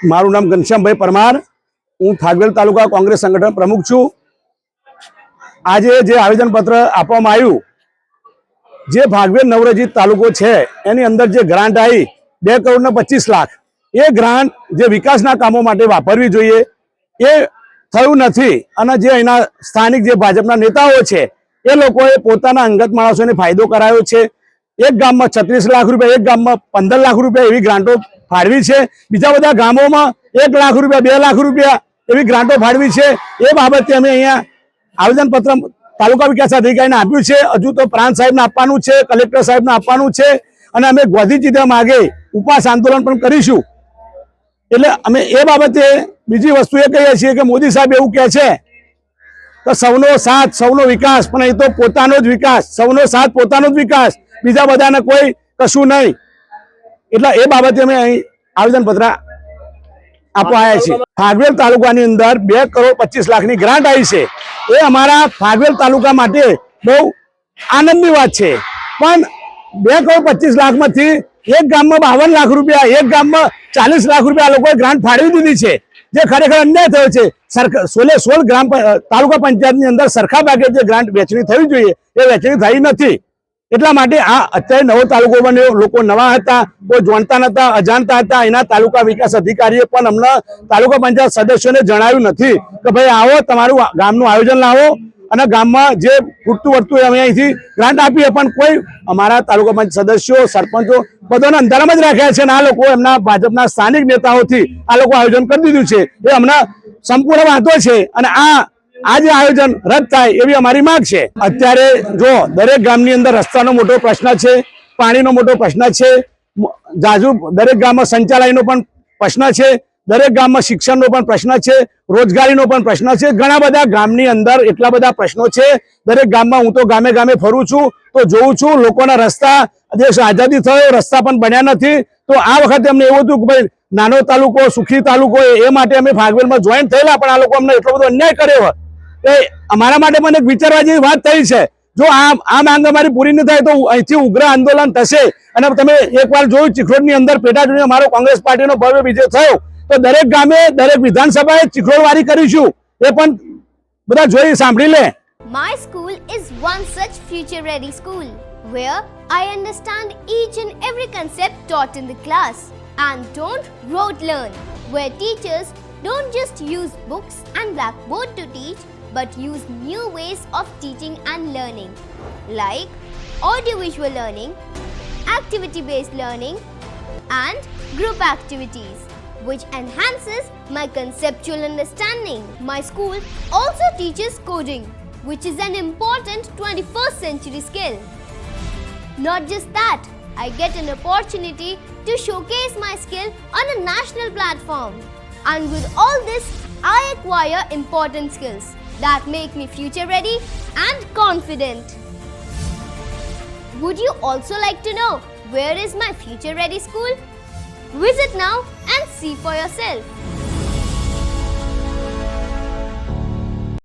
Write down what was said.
મારું નામ ઘનશ્યામભાઈ પરમાર, હું થાગવેલ તાલુકા કોંગ્રેસ સંગઠન પ્રમુખ છું. આજે જે આવેદનપત્ર આપવામાં આવ્યું, જે ભાગવેલ નવરજીત તાલુકો છે એની અંદર જે ગ્રાન્ટ આવી 2,25,00,000, એ ગ્રાન્ટ જે વિકાસના કામો માટે વાપરવી જોઈએ એ થયું નથી. અને જે અહીંના સ્થાનિક જે ભાજપના નેતાઓ છે એ લોકોએ પોતાના અંગત માણસોને ફાયદો કરાયો છે. એક ગામમાં 36 લાખ રૂપિયા, એક ગામમાં 15 લાખ રૂપિયા એવી ગ્રાન્ટો ફાળવી છે. બીજા બધા ગામોમાં 1 લાખ રૂપિયા, 2 લાખ રૂપિયા એવી ગ્રાન્ટો ફાળવી છે. એ બાબતે અમે અહીંયા આવેદનપત્ર તાલુકા વિકાસ અધિકારીને આપ્યું છે. હજુ તો પ્રાંત સાહેબને આપવાનું છે, કલેક્ટર સાહેબને આપવાનું છે, અને અમે ગાંધીજીના માગે ઉપવાસ આંદોલન પણ કરીશું. એટલે અમે એ બાબતે બીજી વસ્તુ એ કહીએ છીએ કે મોદી સાહેબ એવું કહે છે કે સૌનો સાથ સૌનો વિકાસ, પણ એ તો પોતાનો જ વિકાસ, સૌનો સાથ પોતાનો જ વિકાસ, બીજા બધાને કોઈ કશું નહીં. એટલે એ બાબતે અમે અહીં આવેદનપત્ર આપવા આવ્યા છીએ. ભાગવેલ તાલુકાની અંદર 2,25,00,000ની ગ્રાન્ટ આવી છે. એ અમારા ભાગવેલ તાલુકા માટે બહુ આનંદની વાત છે. પણ 2,25,00,000માંથી એક ગામમાં 52 લાખ રૂપિયા, એક ગામમાં 40 લાખ રૂપિયા લોકોએ ગ્રાન્ટ ફાળવી દીધી છે, જે ખરેખર અન્યાય થયો છે. 16 તાલુકા પંચાયતની અંદર સરખા ભાગે જે ગ્રાન્ટ વહેંચણી થવી જોઈએ એ વહેંચણી થઈ નથી. એટલા માટે આ અત્યારે નવો તાલુકો બન્યો, લોકો નવા હતા, કોઈ જાણતા નતા, અજાણતા હતા. એના તાલુકા વિકાસ અધિકારીએ પણ અમને તાલુકા પંચાયત સદસ્યોને જણાવ્યું નથી કે ભાઈ આવો, તમારું ગામનું આયોજન લાવો અને ગામમાં જે ખૂટતું વળતું અમે અહીંથી ગ્રાન્ટ આપીએ. પણ કોઈ અમારા તાલુકા પંચાયત સદસ્યો, સરપંચો બધાને અંધારામાં જ રાખ્યા છે. અને આ લોકો એમના ભાજપના સ્થાનિક નેતાઓથી આ લોકો આયોજન કરી દીધું છે. એ અમને સંપૂર્ણ વાંધો છે અને આ જે આયોજન રદ થાય એવી અમારી માંગ છે. અત્યારે જો દરેક ગામની અંદર રસ્તાનો મોટો પ્રશ્ન છે, પાણીનો મોટો પ્રશ્ન છે, દરેક ગામમાં શૌચાલયનો પણ પ્રશ્ન છે, દરેક ગામમાં શિક્ષણનો પણ પ્રશ્ન છે, રોજગારીનો પણ પ્રશ્ન છે. ઘણા બધા ગામની અંદર એટલા બધા પ્રશ્નો છે. દરેક ગામમાં હું તો ગામે ગામે ફરું છું તો જોઉં છું લોકોના રસ્તા, દેશ આઝાદી થયો રસ્તા પણ બન્યા નથી. તો આ વખતે અમને એવું હતું કે ભાઈ નાનો તાલુકો, સુખી તાલુકો, એ માટે અમે ભાગવેલમાં જોઈન થયેલા, પણ આ લોકો અમને એટલો બધો અન્યાય કર્યો એ અમારા માટે પણ એક વિચારવા જેવી વાત થઈ છે. જો આ માંગ અમારી પૂરી ન થાય તો અહીંથી ઉગ્ર આંદોલન થશે. અને તમે એકવાર જોયું ચીખલોડની અંદર પેટા ચૂંટણી અમારો કોંગ્રેસ પાર્ટીનો ભવ્ય વિજય થયો, તો દરેક ગામે, દરેક વિધાનસભાએ ચીખલોડવારી કરીશું. એ પણ બધા જોઈ સાંભળી લે. My school is one such future-ready school where I understand each and every concept taught in the class and don't rote learn, where teachers don't just use books and blackboard to teach but use new ways of teaching and learning like audiovisual learning, activity-based learning and group activities, which enhances my conceptual understanding. My school also teaches coding, which is an important 21st century skill. Not just that, I get an opportunity to showcase my skill on a national platform. And with all this, I acquire important skills that make me future ready and confident. Would you also like to know where is my future ready school? Visit now and see for yourself.